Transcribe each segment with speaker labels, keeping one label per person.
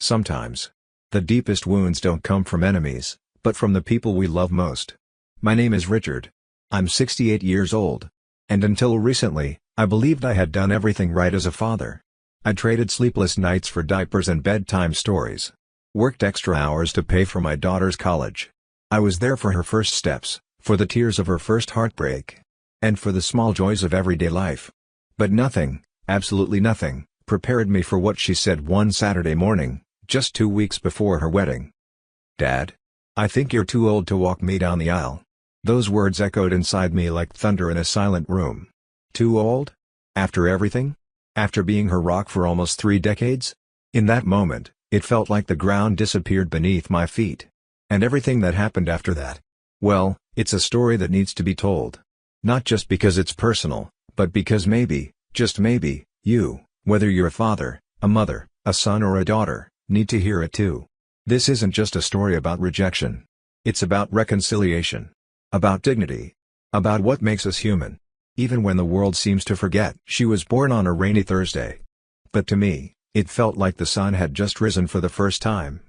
Speaker 1: Sometimes, the deepest wounds don't come from enemies, but from the people we love most. My name is Richard. I'm 68 years old. And until recently, I believed I had done everything right as a father. I traded sleepless nights for diapers and bedtime stories. Worked extra hours to pay for my daughter's college. I was there for her first steps, for the tears of her first heartbreak, and for the small joys of everyday life. But nothing, absolutely nothing, prepared me for what she said one Saturday morning, just 2 weeks before her wedding. "Dad, I think you're too old to walk me down the aisle." Those words echoed inside me like thunder in a silent room. Too old? After everything? After being her rock for almost 3 decades? In that moment, it felt like the ground disappeared beneath my feet. And everything that happened after that? Well, it's a story that needs to be told. Not just because it's personal, but because maybe, just maybe, you, whether you're a father, a mother, a son or a daughter, need to hear it too. This isn't just a story about rejection. It's about reconciliation. About dignity. About what makes us human. Even when the world seems to forget. She was born on a rainy Thursday. But to me, it felt like the sun had just risen for the first time.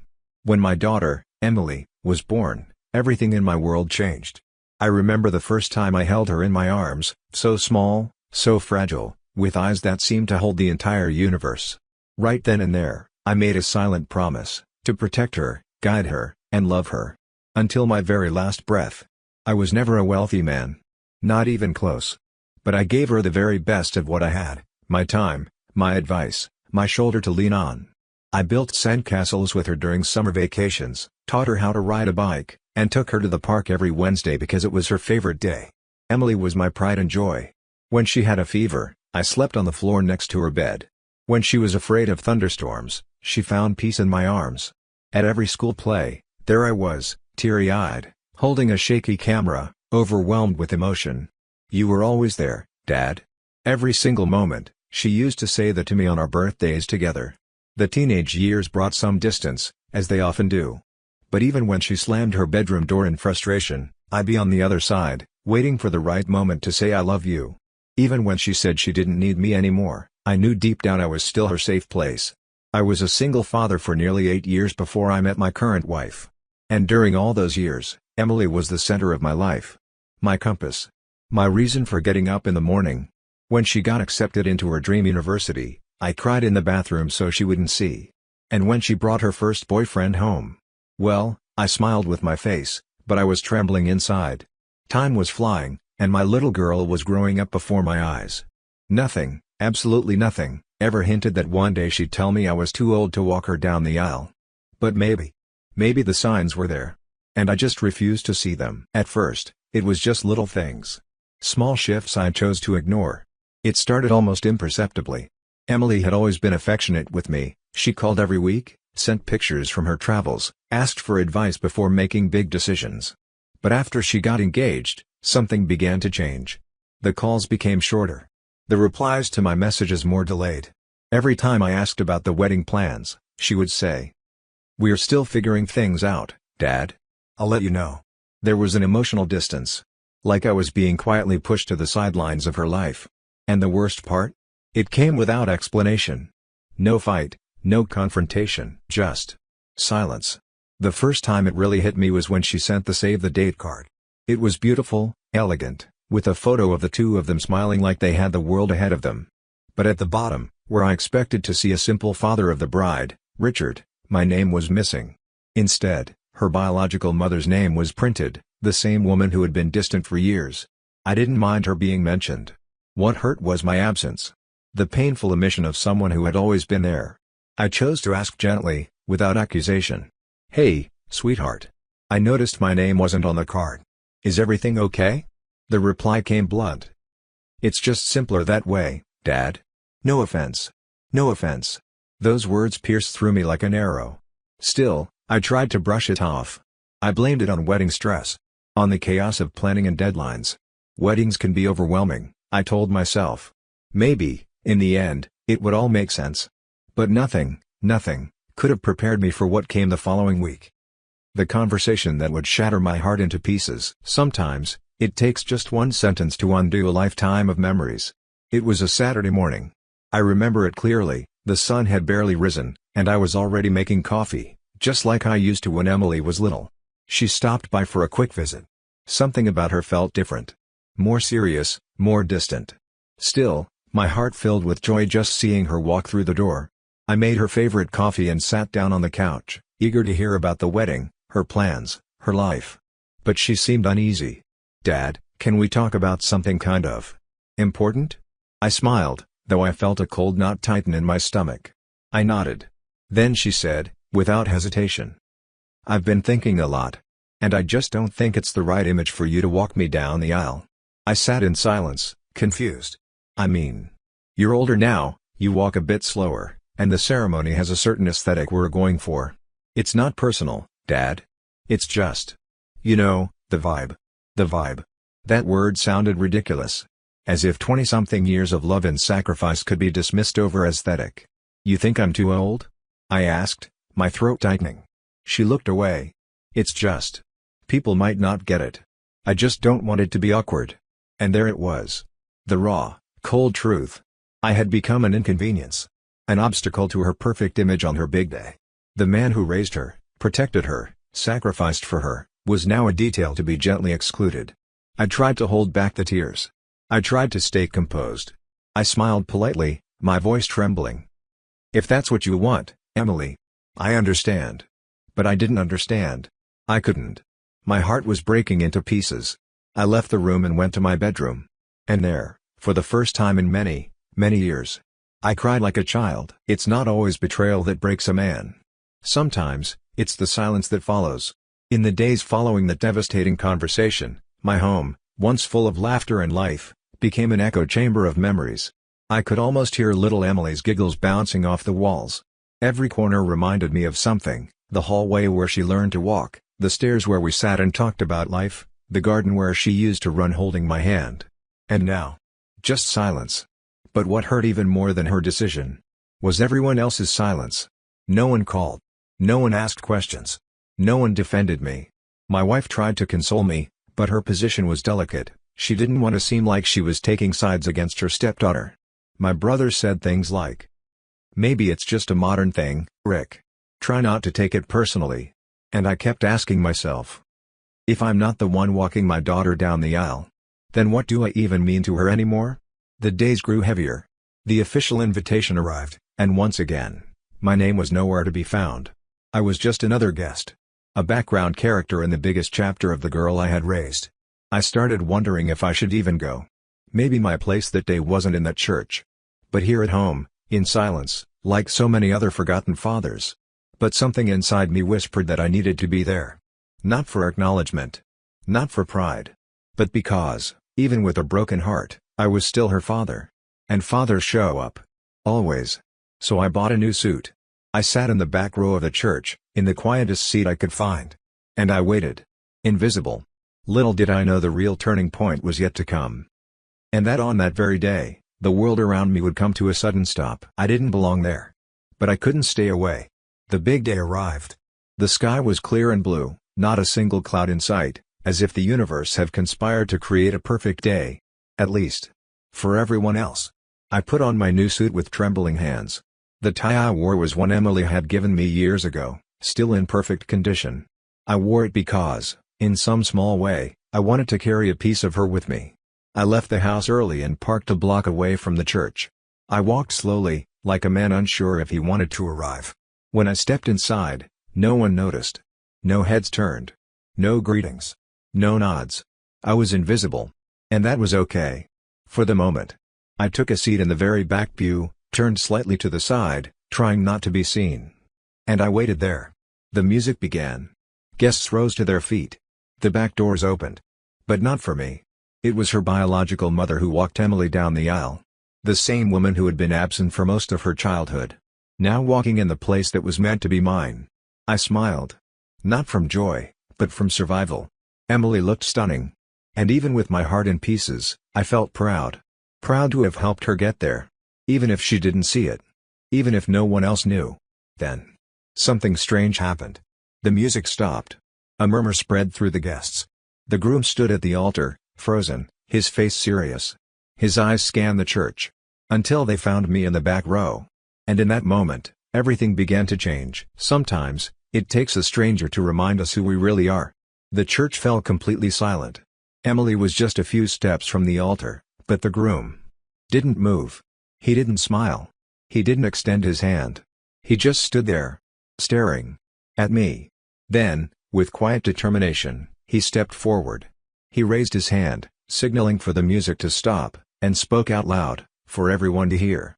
Speaker 1: When my daughter, Emily, was born, everything in my world changed. I remember the first time I held her in my arms, so small, so fragile, with eyes that seemed to hold the entire universe. Right then and there, I made a silent promise, to protect her, guide her, and love her. Until my very last breath. I was never a wealthy man. Not even close. But I gave her the very best of what I had, my time, my advice, my shoulder to lean on. I built sandcastles with her during summer vacations, taught her how to ride a bike, and took her to the park every Wednesday because it was her favorite day. Emily was my pride and joy. When she had a fever, I slept on the floor next to her bed. When she was afraid of thunderstorms, she found peace in my arms. At every school play, there I was, teary-eyed, holding a shaky camera, overwhelmed with emotion. "You were always there, Dad." Every single moment, she used to say that to me on our birthdays together. The teenage years brought some distance, as they often do. But even when she slammed her bedroom door in frustration, I'd be on the other side, waiting for the right moment to say I love you. Even when she said she didn't need me anymore, I knew deep down I was still her safe place. I was a single father for nearly 8 years before I met my current wife. And during all those years, Emily was the center of my life. My compass. My reason for getting up in the morning. When she got accepted into her dream university, I cried in the bathroom so she wouldn't see. And when she brought her first boyfriend home, well, I smiled with my face, but I was trembling inside. Time was flying, and my little girl was growing up before my eyes. Nothing, absolutely nothing, ever hinted that one day she'd tell me I was too old to walk her down the aisle. But maybe the signs were there. And I just refused to see them. At first, it was just little things. Small shifts I chose to ignore. It started almost imperceptibly. Emily had always been affectionate with me. She called every week, sent pictures from her travels, asked for advice before making big decisions. But after she got engaged, something began to change. The calls became shorter. The replies to my messages more delayed. Every time I asked about the wedding plans, she would say, "We're still figuring things out, Dad. I'll let you know." There was an emotional distance. Like I was being quietly pushed to the sidelines of her life. And the worst part? It came without explanation. No fight, no confrontation, just silence. The first time it really hit me was when she sent the save the date card. It was beautiful, elegant, with a photo of the two of them smiling like they had the world ahead of them. But at the bottom, where I expected to see a simple father of the bride, Richard, my name was missing. Instead, her biological mother's name was printed, the same woman who had been distant for years. I didn't mind her being mentioned. What hurt was my absence. The painful omission of someone who had always been there. I chose to ask gently, without accusation. "Hey, sweetheart. I noticed my name wasn't on the card. Is everything okay?" The reply came blunt. "It's just simpler that way, Dad. No offense. No offense." Those words pierced through me like an arrow. Still, I tried to brush it off. I blamed it on wedding stress. On the chaos of planning and deadlines. Weddings can be overwhelming, I told myself. Maybe, in the end, it would all make sense. But nothing could have prepared me for what came the following week. The conversation that would shatter my heart into pieces. Sometimes, it takes just one sentence to undo a lifetime of memories. It was a Saturday morning. I remember it clearly, The sun had barely risen, and I was already making coffee, just like I used to when Emily was little. She stopped by for a quick visit. Something about her felt different. More serious, more distant. Still, my heart filled with joy just seeing her walk through the door. I made her favorite coffee and sat down on the couch, eager to hear about the wedding, her plans, her life. But she seemed uneasy. "Dad, can we talk about something kind of important?" I smiled, though I felt a cold knot tighten in my stomach. I nodded. Then she said, without hesitation, "I've been thinking a lot. And I just don't think it's the right image for you to walk me down the aisle." I sat in silence, confused. "I mean, you're older now, you walk a bit slower, and the ceremony has a certain aesthetic we're going for. It's not personal, Dad. It's just, you know, the vibe." The vibe. That word sounded ridiculous. As if 20-something years of love and sacrifice could be dismissed over aesthetic. "You think I'm too old?" I asked, my throat tightening. She looked away. "It's just, people might not get it. I just don't want it to be awkward." And there it was. The raw, cold truth. I had become an inconvenience. An obstacle to her perfect image on her big day. The man who raised her, protected her, sacrificed for her, was now a detail to be gently excluded. I tried to hold back the tears. I tried to stay composed. I smiled politely, my voice trembling. "If that's what you want, Emily, I understand." But I didn't understand. I couldn't. My heart was breaking into pieces. I left the room and went to my bedroom. And there, for the first time in many, many years, I cried like a child. It's not always betrayal that breaks a man. Sometimes, it's the silence that follows. In the days following that devastating conversation, my home, once full of laughter and life, became an echo chamber of memories. I could almost hear little Emily's giggles bouncing off the walls. Every corner reminded me of something: the hallway where she learned to walk, the stairs where we sat and talked about life, the garden where she used to run holding my hand. And now, just silence. But what hurt even more than her decision was everyone else's silence. No one called. No one asked questions. No one defended me. My wife tried to console me, but her position was delicate. She didn't want to seem like she was taking sides against her stepdaughter. My brother said things like, "Maybe it's just a modern thing, Rick. Try not to take it personally." And I kept asking myself, if I'm not the one walking my daughter down the aisle, then what do I even mean to her anymore? The days grew heavier. The official invitation arrived, and once again, my name was nowhere to be found. I was just another guest. A background character in the biggest chapter of the girl I had raised. I started wondering if I should even go. Maybe my place that day wasn't in that church. But here at home, in silence, like so many other forgotten fathers. But something inside me whispered that I needed to be there. Not for acknowledgement. Not for pride. But because, even with a broken heart, I was still her father. And fathers show up. Always. So I bought a new suit. I sat in the back row of the church, in the quietest seat I could find. And I waited. Invisible. Little did I know the real turning point was yet to come. And that on that very day, the world around me would come to a sudden stop. I didn't belong there. But I couldn't stay away. The big day arrived. The sky was clear and blue, not a single cloud in sight, as if the universe had conspired to create a perfect day. At least, for everyone else. I put on my new suit with trembling hands. The tie I wore was one Emily had given me years ago, still in perfect condition. I wore it because, in some small way, I wanted to carry a piece of her with me. I left the house early and parked a block away from the church. I walked slowly, like a man unsure if he wanted to arrive. When I stepped inside, no one noticed. No heads turned. No greetings. No nods. I was invisible. And that was okay. For the moment. I took a seat in the very back pew, turned slightly to the side, trying not to be seen. And I waited there. The music began. Guests rose to their feet. The back doors opened. But not for me. It was her biological mother who walked Emily down the aisle. The same woman who had been absent for most of her childhood. Now walking in the place that was meant to be mine. I smiled. Not from joy, but from survival. Emily looked stunning. And even with my heart in pieces, I felt proud. Proud to have helped her get there. Even if she didn't see it. Even if no one else knew. Then, something strange happened. The music stopped. A murmur spread through the guests. The groom stood at the altar, frozen, his face serious. His eyes scanned the church. Until they found me in the back row. And in that moment, everything began to change. Sometimes, it takes a stranger to remind us who we really are. The church fell completely silent. Emily was just a few steps from the altar, but the groom didn't move. He didn't smile. He didn't extend his hand. He just stood there, staring at me. Then, with quiet determination, he stepped forward. He raised his hand, signaling for the music to stop, and spoke out loud, for everyone to hear.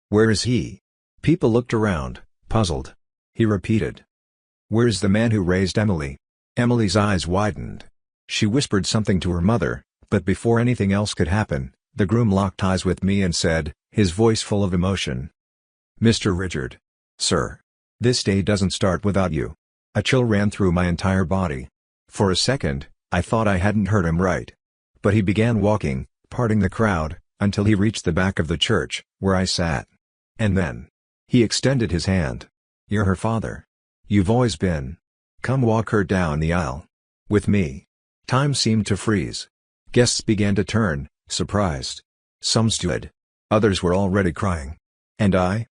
Speaker 1: "Where is he?" People looked around, puzzled. He repeated. "Where's the man who raised Emily?" Emily's eyes widened. She whispered something to her mother, but before anything else could happen, the groom locked eyes with me and said, his voice full of emotion. "Mr. Richard. Sir. This day doesn't start without you." A chill ran through my entire body. For a second, I thought I hadn't heard him right. But he began walking, parting the crowd, until he reached the back of the church, where I sat. And then he extended his hand. "You're her father. You've always been. Come walk her down the aisle with me." Time seemed to freeze. Guests began to turn, surprised. Some stood. Others were already crying. And I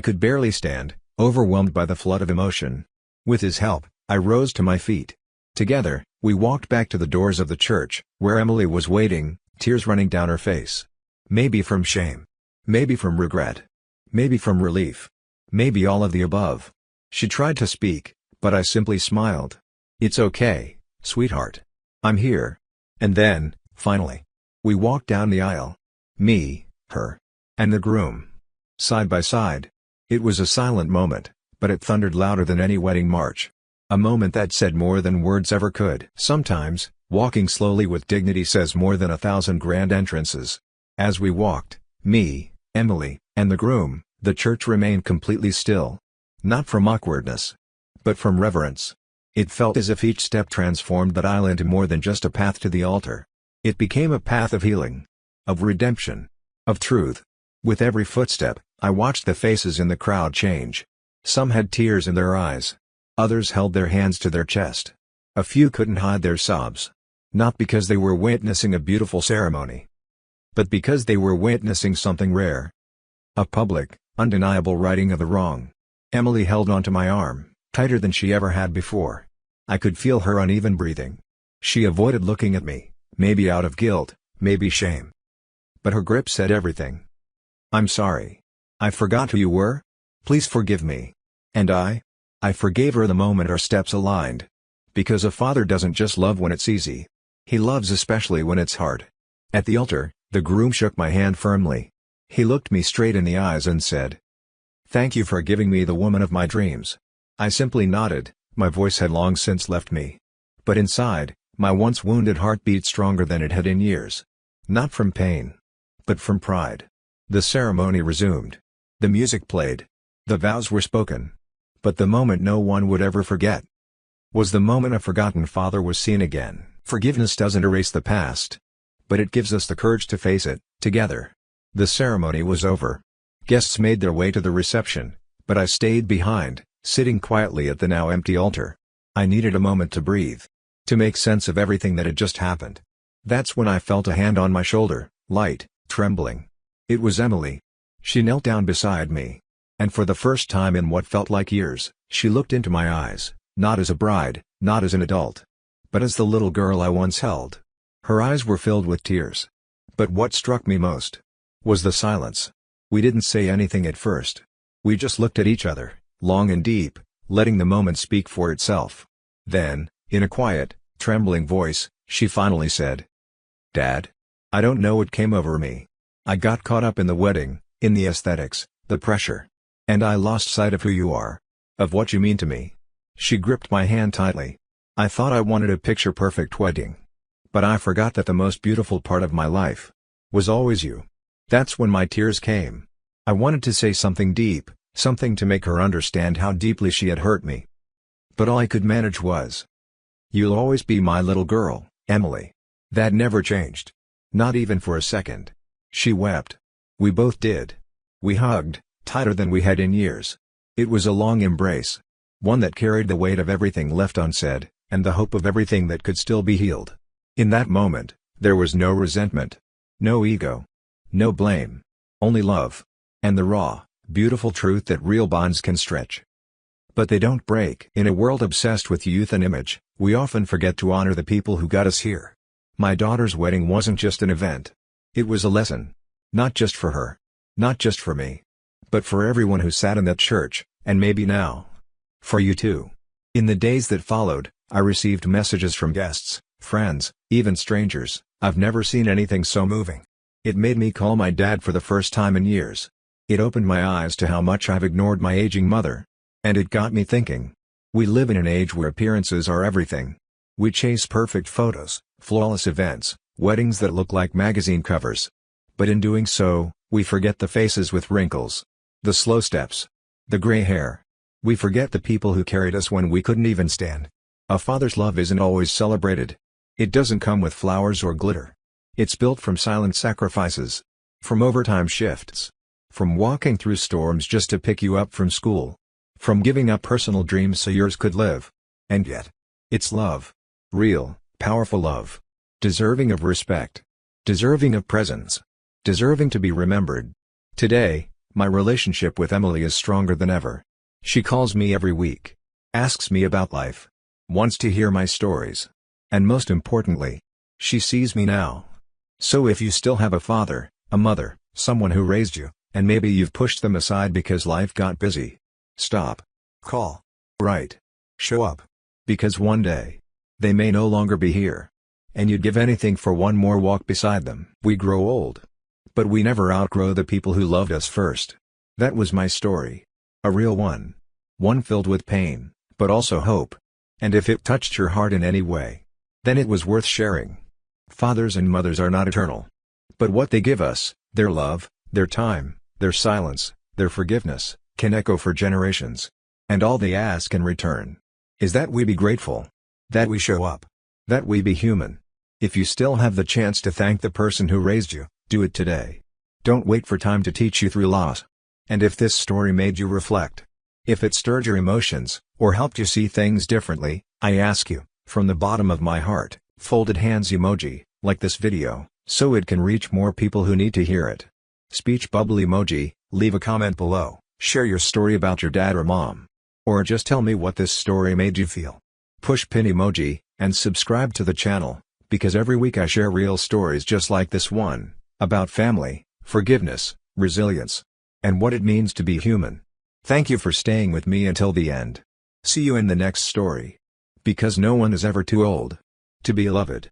Speaker 1: could barely stand, overwhelmed by the flood of emotion. With his help, I rose to my feet. Together, we walked back to the doors of the church, where Emily was waiting, tears running down her face. Maybe from shame. Maybe from regret. Maybe from relief. Maybe all of the above. She tried to speak, but I simply smiled. "It's okay, sweetheart. I'm here." And then, finally, we walked down the aisle. Me, her, and the groom. Side by side. It was a silent moment, but it thundered louder than any wedding march. A moment that said more than words ever could. Sometimes, walking slowly with dignity says more than 1,000 grand entrances. As we walked, me, Emily, and the groom, the church remained completely still. Not from awkwardness, but from reverence. It felt as if each step transformed that aisle into more than just a path to the altar. It became a path of healing, of redemption, of truth. With every footstep, I watched the faces in the crowd change. Some had tears in their eyes. Others held their hands to their chest. A few couldn't hide their sobs. Not because they were witnessing a beautiful ceremony, but because they were witnessing something rare. A public, undeniable righting of the wrong. Emily held onto my arm, tighter than she ever had before. I could feel her uneven breathing. She avoided looking at me, maybe out of guilt, maybe shame. But her grip said everything. "I'm sorry. I forgot who you were. Please forgive me." And I forgave her the moment our steps aligned. Because a father doesn't just love when it's easy. He loves especially when it's hard. At the altar, the groom shook my hand firmly. He looked me straight in the eyes and said, "Thank you for giving me the woman of my dreams." I simply nodded. My voice had long since left me. But inside, my once wounded heart beat stronger than it had in years. Not from pain, but from pride. The ceremony resumed. The music played. The vows were spoken. But the moment no one would ever forget was the moment a forgotten father was seen again. Forgiveness doesn't erase the past, but it gives us the courage to face it, together. The ceremony was over. Guests made their way to the reception, but I stayed behind, sitting quietly at the now empty altar. I needed a moment to breathe, to make sense of everything that had just happened. That's when I felt a hand on my shoulder, light, trembling. It was Emily. She knelt down beside me. And for the first time in what felt like years, she looked into my eyes, not as a bride, not as an adult, but as the little girl I once held. Her eyes were filled with tears. But what struck me most was the silence. We didn't say anything at first. We just looked at each other, long and deep, letting the moment speak for itself. Then, in a quiet, trembling voice, she finally said, "Dad, I don't know what came over me. I got caught up in the wedding, in the aesthetics, the pressure. And I lost sight of who you are. Of what you mean to me." She gripped my hand tightly. I thought I wanted a picture-perfect wedding. But I forgot that the most beautiful part of my life was always you. That's when my tears came. I wanted to say something deep, something to make her understand how deeply she had hurt me. But all I could manage was, "You'll always be my little girl, Emily." That never changed. Not even for a second. She wept. We both did. We hugged, tighter than we had in years. It was a long embrace. One that carried the weight of everything left unsaid, and the hope of everything that could still be healed. In that moment, there was no resentment. No ego. No blame. Only love. And the raw, Beautiful truth that real bonds can stretch, but they don't break. In a world obsessed with youth and image, we often forget to honor the people who got us here. My daughter's wedding wasn't just an event. It was a lesson. Not just for her. Not just for me. But for everyone who sat in that church, and maybe now. For you too. In the days that followed, I received messages from guests, friends, even strangers. I've never seen anything so moving. It made me call my dad for the first time in years. It opened my eyes to how much I've ignored my aging mother. And it got me thinking. We live in an age where appearances are everything. We chase perfect photos, flawless events, weddings that look like magazine covers. But in doing so, we forget the faces with wrinkles. The slow steps. The gray hair. We forget the people who carried us when we couldn't even stand. A father's love isn't always celebrated. It doesn't come with flowers or glitter. It's built from silent sacrifices. From overtime shifts. From walking through storms just to pick you up from school. From giving up personal dreams so yours could live. And yet, it's love. Real, powerful love. Deserving of respect. Deserving of presence. Deserving to be remembered. Today, my relationship with Emily is stronger than ever. She calls me every week. Asks me about life. Wants to hear my stories. And most importantly, she sees me now. So if you still have a father, a mother, someone who raised you, and maybe you've pushed them aside because life got busy. Stop. Call. Write. Show up. Because one day, they may no longer be here. And you'd give anything for one more walk beside them. We grow old. But we never outgrow the people who loved us first. That was my story. A real one. One filled with pain, but also hope. And if it touched your heart in any way, then it was worth sharing. Fathers and mothers are not eternal. But what they give us, their love, their time, their silence, their forgiveness, can echo for generations. And all they ask in return is that we be grateful. That we show up. That we be human. If you still have the chance to thank the person who raised you, do it today. Don't wait for time to teach you through loss. And if this story made you reflect, if it stirred your emotions, or helped you see things differently, I ask you, from the bottom of my heart, folded hands emoji, like this video, so it can reach more people who need to hear it. Speech bubble emoji, leave a comment below, share your story about your dad or mom. Or just tell me what this story made you feel. Push pin emoji, and subscribe to the channel, because every week I share real stories just like this one, about family, forgiveness, resilience, and what it means to be human. Thank you for staying with me until the end. See you in the next story. Because no one is ever too old to be loved.